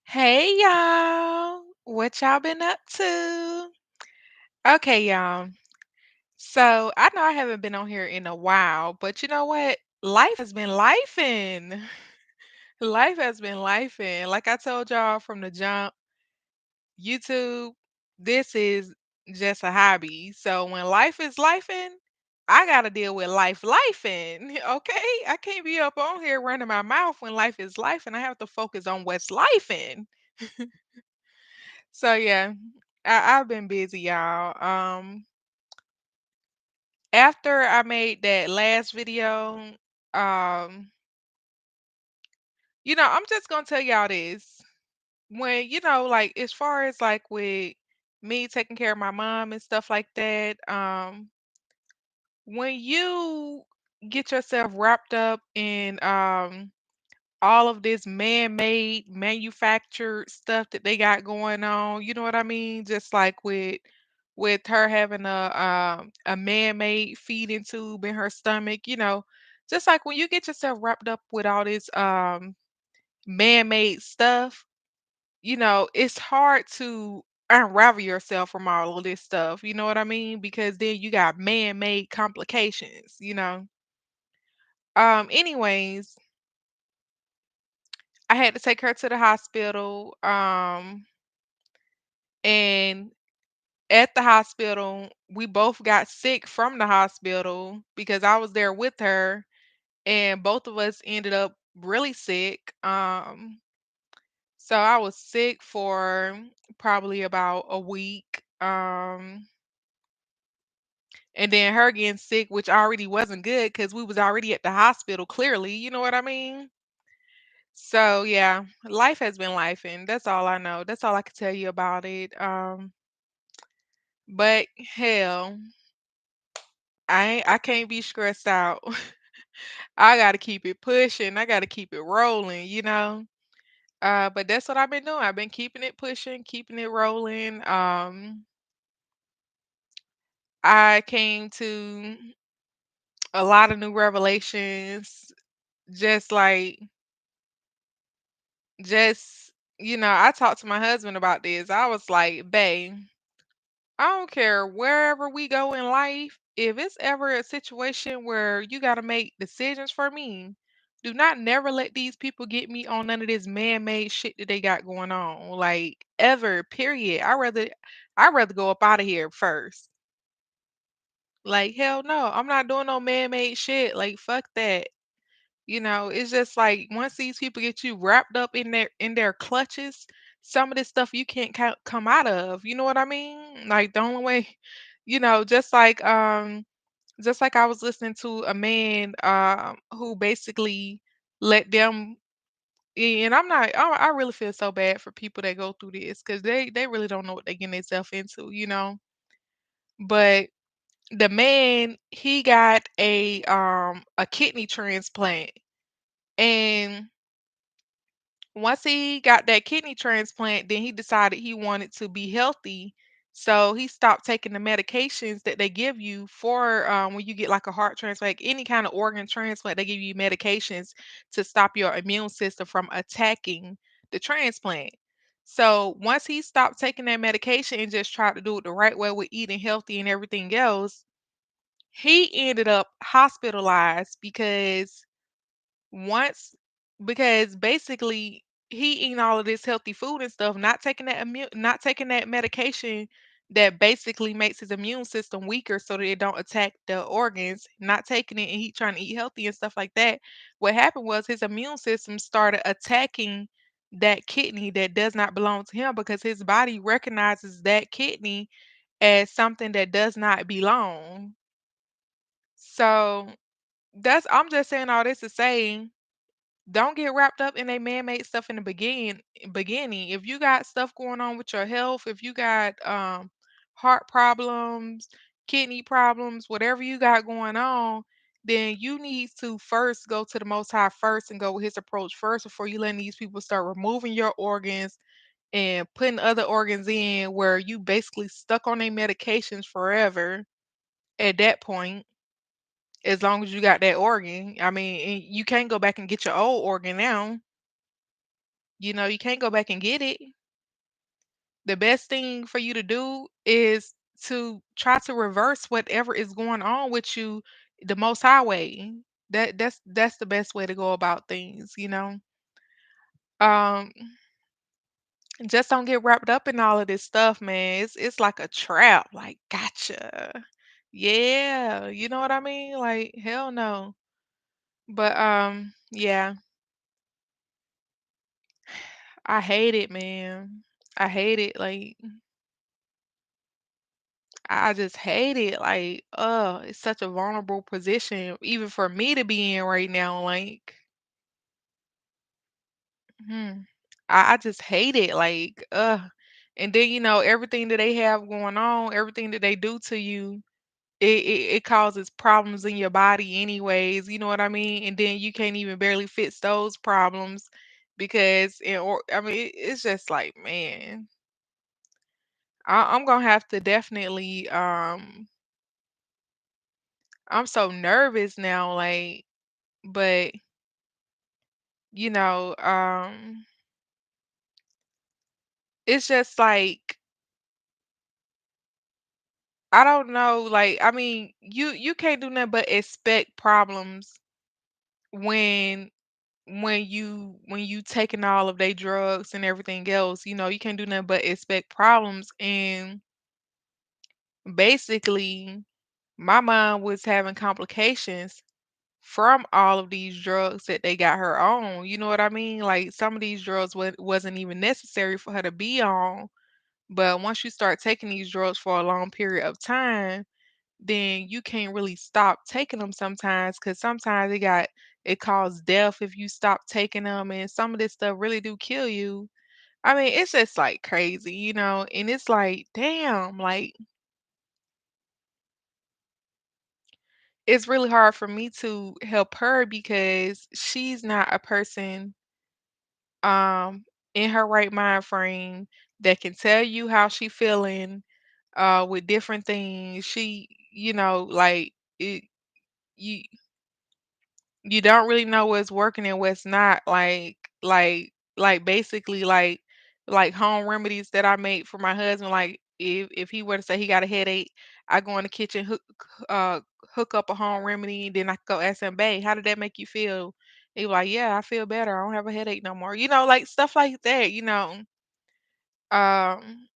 Hey y'all, what y'all been up to? Okay, y'all. So I know I haven't been on here in a while, but you know what? Life has been lifing. Life has been lifing. Like I told y'all from the jump, YouTube, this is just a hobby. So when life is lifing, I gotta deal with life lifing. Okay, I can't be up on here running my mouth when life is life, and I have to focus on what's lifing. So yeah, I've been busy, y'all. After I made that last video, um, I'm just gonna tell y'all this. When, like as far as like with me taking care of my mom and stuff like that, when you get yourself wrapped up in all of this man-made, manufactured stuff that they got going on. You know what I mean? Just like with her having a man-made feeding tube in her stomach. Just like when you get yourself wrapped up with all this man-made stuff, it's hard to unravel yourself from all of this stuff. You know what I mean? Because then you got man-made complications. Anyways, I had to take her to the hospital. And at the hospital, we both got sick from the hospital because I was there with her, and both of us ended up really sick. So I was sick for probably about a week. And then her getting sick, which already wasn't good because we was already at the hospital, clearly, you know what I mean? So yeah, life has been life, and that's all I know. That's all I can tell you about it. But hell, I can't be stressed out. I gotta keep it pushing. I gotta keep it rolling. But that's what I've been doing. I've been keeping it pushing, keeping it rolling. I came to a lot of new revelations, just like just I talked to my husband about this. I was like, babe, I don't care wherever we go in life, if it's ever a situation where you got to make decisions for me, do not never let these people get me on none of this man-made shit that they got going on. Like ever, period. I rather go up out of here first. Like hell no, I'm not doing no man-made shit. Like fuck that. It's just like once these people get you wrapped up in their clutches, some of this stuff you can't come out of. You know what I mean? Like the only way, just like I was listening to a man who basically let them. And I'm not. I really feel so bad for people that go through this because they really don't know what they're getting themselves into. But the man, he got a kidney transplant, and once he got that kidney transplant, then he decided he wanted to be healthy. So he stopped taking the medications that they give you for when you get like a heart transplant, any kind of organ transplant, they give you medications to stop your immune system from attacking the transplant. So once he stopped taking that medication and just tried to do it the right way with eating healthy and everything else, he ended up hospitalized once because basically he eating all of this healthy food and stuff, not taking that medication that basically makes his immune system weaker so that it don't attack the organs, not taking it and he trying to eat healthy and stuff like that. What happened was his immune system started attacking that kidney that does not belong to him because his body recognizes that kidney as something that does not belong. So that's I'm just saying all this to say don't get wrapped up in a man-made stuff in the beginning. If you got stuff going on with your health, if you got heart problems, kidney problems, whatever you got going on, then you need to first go to the most high first and go with his approach first before you letting these people start removing your organs and putting other organs in where you basically stuck on their medications forever at that point, as long as you got that organ. I mean, and you can't go back and get your old organ now. You can't go back and get it. The best thing for you to do is to try to reverse whatever is going on with you the most highway. That's the best way to go about things. Um just don't get wrapped up in all of this stuff, man. It's like a trap. Like, gotcha. Yeah, you know what I mean? Like, hell no. But yeah, I hate it, man. I hate it. Like, I just hate it. Like, it's such a vulnerable position, even for me to be in right now. Like, hmm, I just hate it. Like, and then everything that they have going on, everything that they do to you, it causes problems in your body, anyways. You know what I mean? And then you can't even barely fix those problems because, or I mean, it's just like, man, I'm gonna have to definitely. I'm so nervous now, like, but you know, it's just like I don't know, like I mean, you can't do nothing but expect problems when when you taking all of their drugs and everything else. You can't do nothing but expect problems. And basically, my mom was having complications from all of these drugs that they got her on. You know what I mean? Like some of these drugs wasn't even necessary for her to be on. But once you start taking these drugs for a long period of time, then you can't really stop taking them sometimes because sometimes it causes death if you stop taking them, and some of this stuff really do kill you. I mean, it's just like crazy. And it's like, damn, like it's really hard for me to help her because she's not a person um in her right mind frame that can tell you how she feeling with different things. She, like it you you don't really know what's working and what's not. Like basically like home remedies that I make for my husband. Like if he were to say he got a headache, I go in the kitchen, uh hook up a home remedy, and then I go ask him, babe, how did that make you feel? He was like, yeah, I feel better. I don't have a headache no more. Like stuff like that. Um,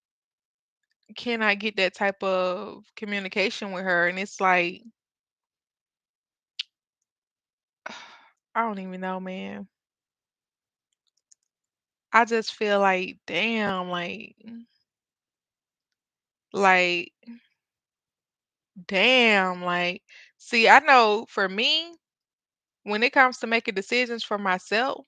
can I get that type of communication with her? And it's like, I don't even know, man. I just feel like, damn, like, damn, like, see, I know for me, when it comes to making decisions for myself,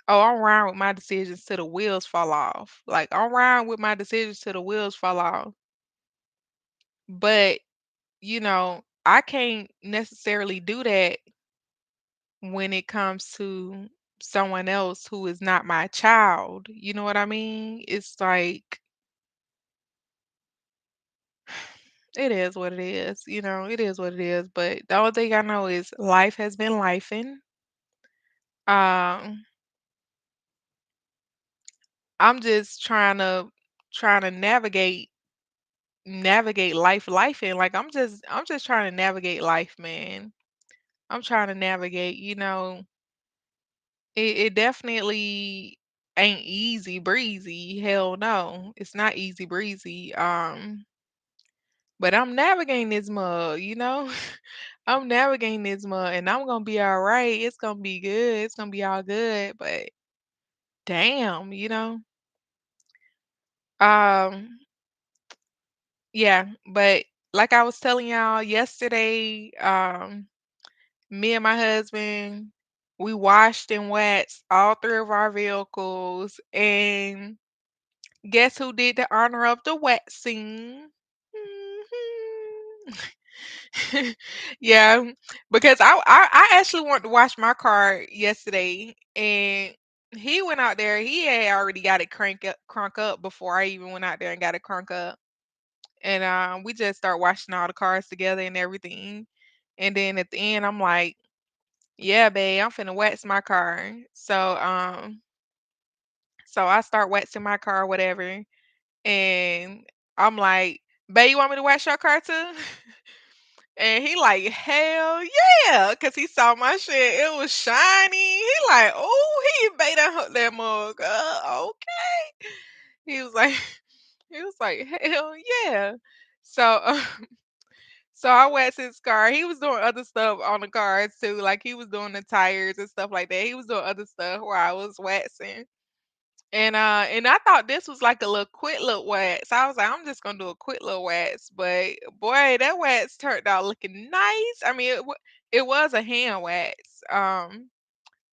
oh, I'm riding with my decisions till the wheels fall off. Like, I'm riding with my decisions till the wheels fall off. But, I can't necessarily do that when it comes to someone else who is not my child. You know what I mean? It's like, it is what it is. It is what it is. But the only thing I know is life has been lifing. Um, I'm just trying to navigate life and like I'm just trying to navigate life, man. I'm trying to navigate. It definitely ain't easy breezy. Hell no. It's not easy breezy. But I'm navigating this mug. I'm navigating this mud and I'm gonna be all right. It's gonna be good. It's gonna be all good. But damn. Um, yeah, but like I was telling y'all yesterday, me and my husband, we washed and waxed all three of our vehicles. And guess who did the honor of the waxing? Mhm. Yeah, because I actually wanted to wash my car yesterday, and he went out there. He had already got it crunk up before I even went out there and got it crunk up. And we just start washing all the cars together and everything. And then at the end, I'm like, "Yeah, babe, I'm finna wax my car." So So I start waxing my car or whatever, and I'm like, "Babe, you want me to wax your car too?" And he like, "Hell yeah," 'cause he saw my shit. It was shiny. He like, "Oh, he made that that mug. Okay." He was like, he was like, "Hell yeah." So, so I waxed his car. He was doing other stuff on the cars too. Like he was doing the tires and stuff like that. He was doing other stuff while I was waxing. And I thought this was like a little quick little wax. I was like, I'm just gonna do a quick little wax, but boy, that wax turned out looking nice. I mean, it was a hand wax,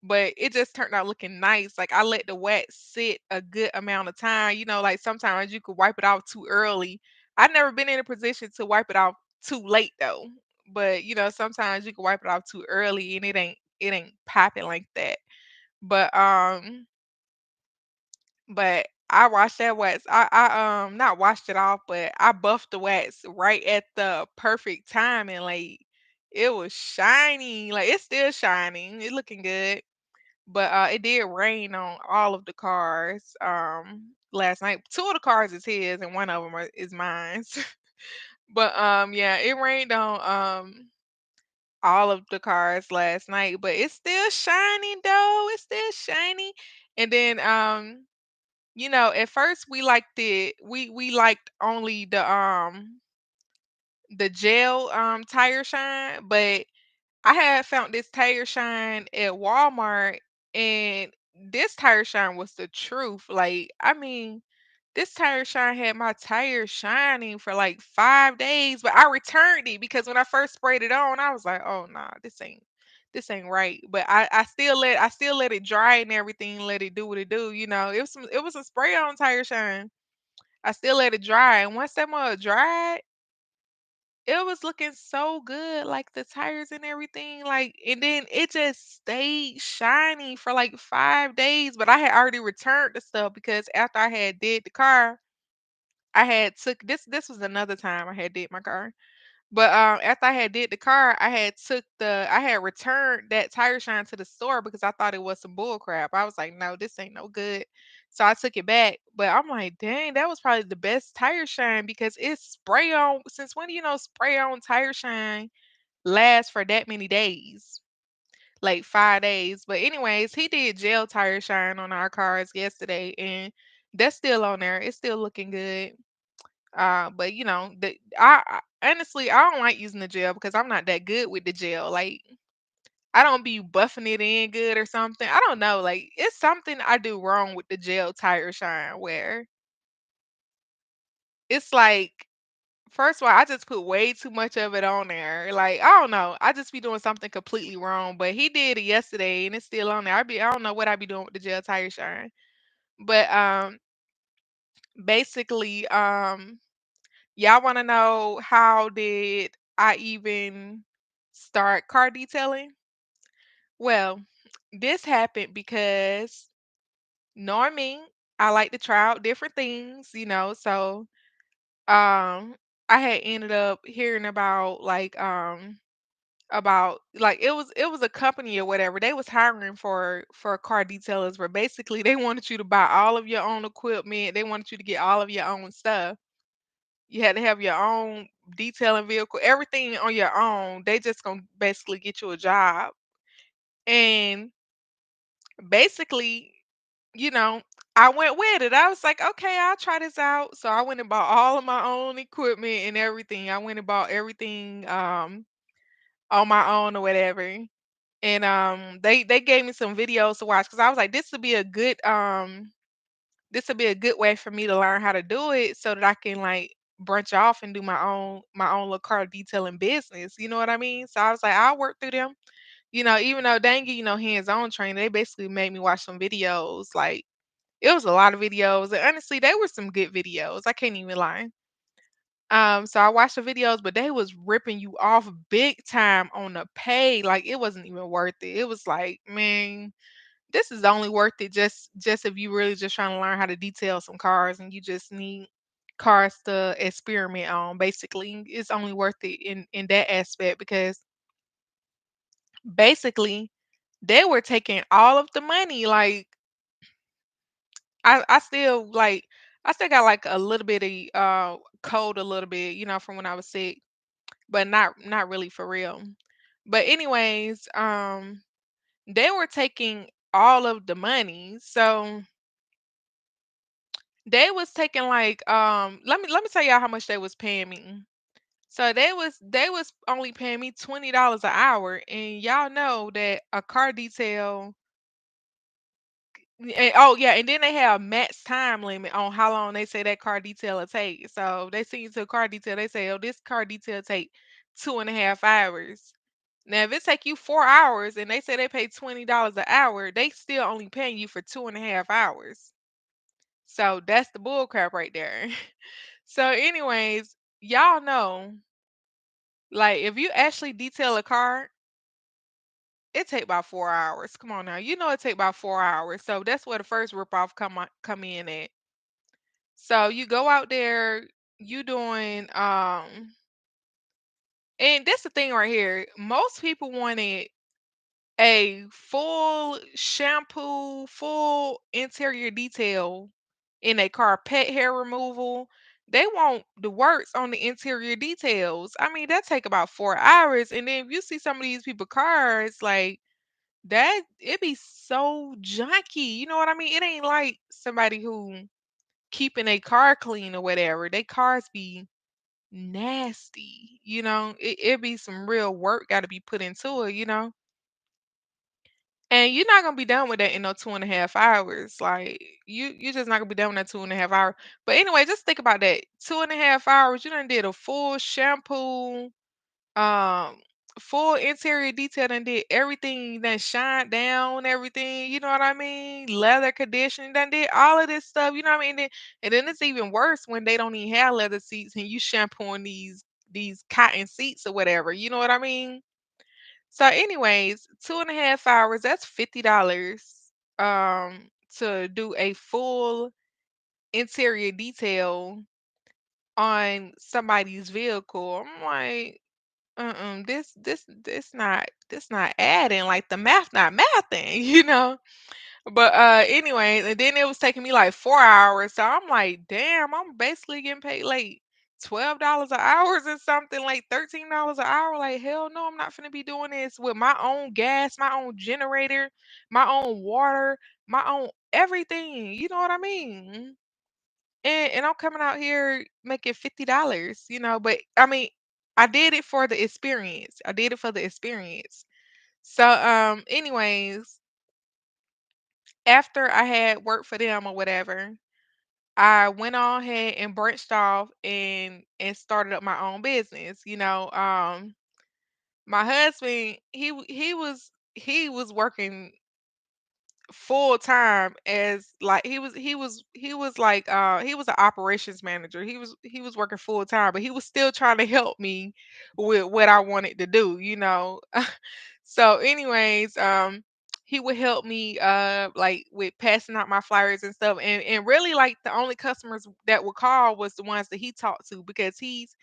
but it just turned out looking nice. Like I let the wax sit a good amount of time. You know, like sometimes you could wipe it off too early. I've never been in a position to wipe it off too late though. But you know, sometimes you can wipe it off too early and it ain't popping like that. But but I washed that wax. I not washed it off, but I buffed the wax right at the perfect time and like it was shiny. Like it's still shining. It looking good. But it did rain on all of the cars last night. Two of the cars is his and one of them is mine. But yeah, it rained on all of the cars last night, but it's still shiny though. It's still shiny. And then you know, at first we liked it. We liked only the gel tire shine, but I had found this tire shine at Walmart, and this tire shine was the truth. Like, I mean, this tire shine had my tires shining for like 5 days, but I returned it because when I first sprayed it on, I was like, "Oh nah, this ain't right." But I still let it dry and everything, let it do what it do. You know, it was a spray on tire shine. I still let it dry, and once that mug dried, it was looking so good, like the tires and everything, like, and then it just stayed shiny for like 5 days. But I had already returned the stuff because after I had did the car, I had took this was another time I had did my car. But after I had did the car, I had returned that tire shine to the store because I thought it was some bull crap. I was like, no, this ain't no good. So I took it back. But I'm like, dang, that was probably the best tire shine because it's spray on. Since when do you know spray on tire shine lasts for that many days? Like 5 days. But anyways, he did gel tire shine on our cars yesterday and that's still on there. It's still looking good. But you know, honestly I don't like using the gel because I'm not that good with the gel. Like I don't be buffing it in good or something. I don't know. Like it's something I do wrong with the gel tire shine where it's like first of all, I just put way too much of it on there. Like I don't know. I just be doing something completely wrong. But he did it yesterday and it's still on there. I don't know what I be doing with the gel tire shine. But basically y'all want to know how did I even start car detailing? Well, this happened because knowing me, I like to try out different things, you know. So, I had ended up hearing about it was a company or whatever. They was hiring for car detailers, where basically they wanted you to buy all of your own equipment. They wanted you to get all of your own stuff. You had to have your own detailing vehicle, everything on your own. They just gonna basically get you a job. And basically, you know, I went with it. I was like, okay, I'll try this out. So I went and bought all of my own equipment and everything. I went and bought everything on my own or whatever. And they gave me some videos to watch because I was like, this would be a good way for me to learn how to do it so that I can like branch off and do my own little car detailing business. You know what I mean? So I was like, I'll work through them. You know, even though they ain't give you no hands-on training, they basically made me watch some videos. Like it was a lot of videos. And honestly, they were some good videos. I can't even lie. So I watched the videos, but they was ripping you off big time on the pay. Like it wasn't even worth it. It was like, man, this is only worth it just if you really just trying to learn how to detail some cars and you just need cars to experiment on. Basically, it's only worth it in that aspect because basically they were taking all of the money. Like I still like I still got like a little bit of cold a little bit, from when I was sick, but not really for real. But anyways, they were taking all of the money. So they was taking like let me tell y'all how much they was paying me. So they was only paying me $20 an hour, and y'all know that a car detail. Oh yeah, and then they have max time limit on how long they say that car detail will take. So they send you to a car detail, they say, oh, this car detail take 2.5 hours. Now if it take you 4 hours and they say they pay $20 an hour, they still only paying you for 2.5 hours. So that's the bull crap right there. So anyways, y'all know, like if you actually detail a car, it take about 4 hours. Come on now. You know it take about 4 hours. So that's where the first rip off come in at. So you go out there, you doing and that's the thing right here. Most people wanted a full shampoo, full interior detail in a car, pet hair removal. They want the works on the interior details. I mean, that take about 4 hours. And then if you see some of these people cars, like that, it be so junky. You know what I mean? It ain't like somebody who keeping a car clean or whatever. They cars be nasty. It be some real work got to be put into it. And you're not gonna be done with that in no 2.5 hours. Like you just not gonna be done with that 2.5 hours. But anyway, just think about that. 2.5 hours, you done did a full shampoo, um, full interior detail, and did everything that shined down, everything, you know what I mean? Leather conditioning, done did all of this stuff, you know what I mean? And then it's even worse when they don't even have leather seats and you shampooing these cotton seats or whatever, you know what I mean? So, anyways, 2.5 hours, that's $50 to do a full interior detail on somebody's vehicle. I'm like, this not adding, like the math not mathing, But anyway, and then it was taking me like 4 hours. So I'm like, damn, I'm basically getting paid like $12 an hour or something, like $13 an hour. Like, hell no, I'm not finna be doing this with my own gas, my own generator, my own water, my own everything. You know what I mean? And I'm coming out here making $50, but I mean, I did it for the experience. I did it for the experience. So anyways, after I had worked for them or whatever, I went on ahead and branched off and started up my own business. My husband, he was working full time, as like he was like he was an operations manager. He was working full time, but he was still trying to help me with what I wanted to do. So anyways, he would help me like with passing out my flyers and stuff, and really like the only customers that would call was the ones that he talked to, because he's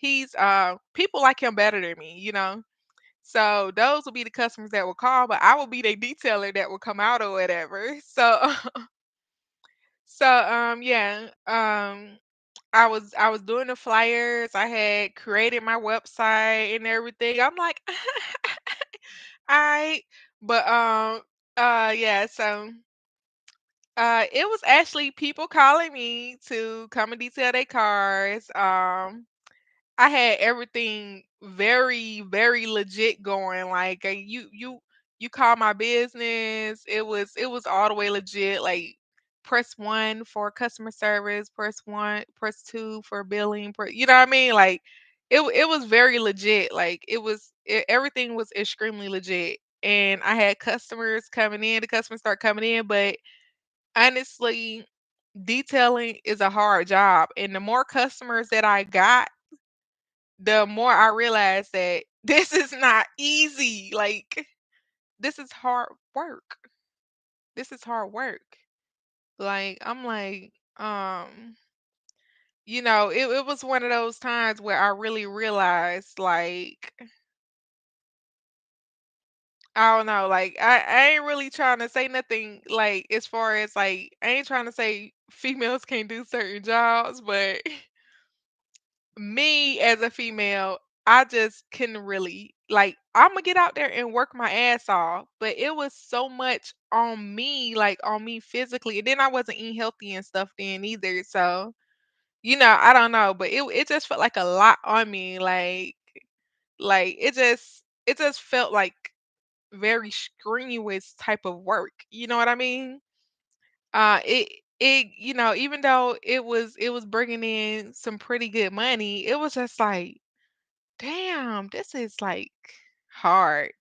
people like him better than me. So those would be the customers that would call, but I would be the detailer that would come out or whatever. So yeah, I was doing the flyers. I had created my website and everything. I'm like, I but yeah, so it was actually people calling me to come and detail their cars. I had everything very, very legit going. Like you call my business. It was all the way legit. Like press one for customer service, press one, press two for billing. You know what I mean? Like it was very legit. Like everything was extremely legit. And I had customers coming in. The customers start coming in, but honestly, detailing is a hard job. And the more customers that I got, the more I realize that this is not easy. Like, this is hard work. This is hard work. Like, I'm like, it was one of those times where I really realized, like, I don't know, like, I ain't really trying to say nothing, like, as far as, like, I ain't trying to say females can't do certain jobs, but me as a female, I just couldn't really like I'ma get out there and work my ass off, but it was so much on me, like on me physically, and then I wasn't eating healthy and stuff then either. So, I don't know, but it just felt like a lot on me, like it just felt like very strenuous type of work. You know what I mean? Even though it was bringing in some pretty good money, it was just like, damn, this is like hard.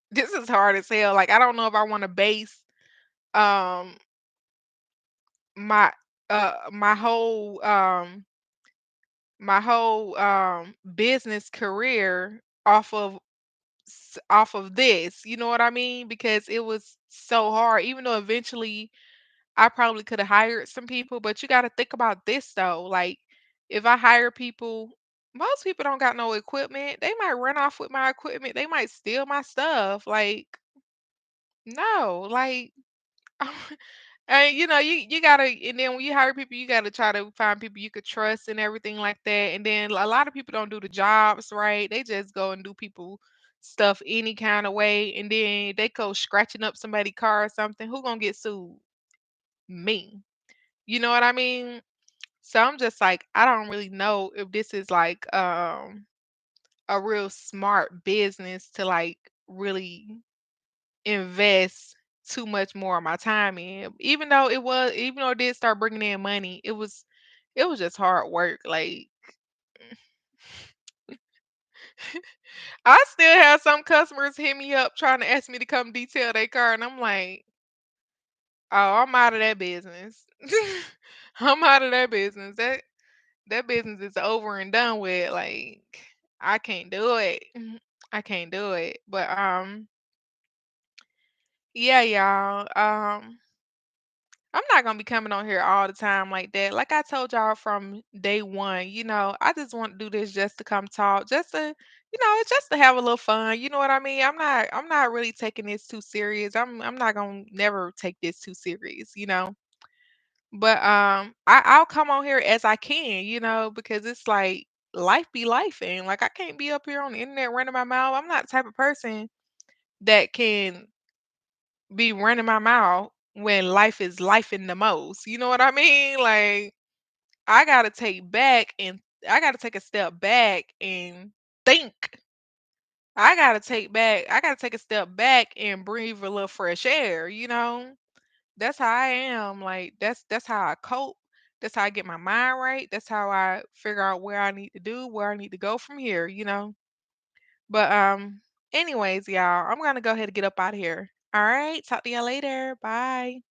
This is hard as hell. Like I don't know if I want to base um my my whole business career off of this. You know what I mean? Because it was so hard. Even though eventually I probably could have hired some people, but you got to think about this though. Like if I hire people, most people don't got no equipment. They might run off with my equipment. They might steal my stuff. Like no, like and you gotta, and then when you hire people, you gotta try to find people you could trust and everything like that. And then a lot of people don't do the jobs right. They just go and do people stuff any kind of way, and then they go scratching up somebody's car or something. Who gonna get sued? Me. You know what I mean? So I'm just like, I don't really know if this is like a real smart business to like really invest too much more of my time in. Even though it did start bringing in money, it was just hard work. Like I still have some customers hit me up trying to ask me to come detail their car, and I'm like, oh, I'm out of that business. I'm out of that business. That business is over and done with. Like I can't do it. I can't do it. But yeah, y'all. I'm not gonna be coming on here all the time like that. Like I told y'all from day one, I just want to do this just to come talk, just to, it's just to have a little fun. You know what I mean? I'm not really taking this too serious. I'm not gonna never take this too serious, But I'll come on here as I can, because it's like life be life, and like I can't be up here on the internet running my mouth. I'm not the type of person that can be running my mouth when life is life in the most. You know what I mean? Like I gotta take back and I gotta take a step back and think. I gotta take a step back and breathe a little fresh air. That's how I am. Like that's how I cope. That's how I get my mind right. That's how I figure out where I need to do, where I need to go from here. But anyways, y'all, I'm gonna go ahead and get up out of here. All right, talk to y'all later. Bye.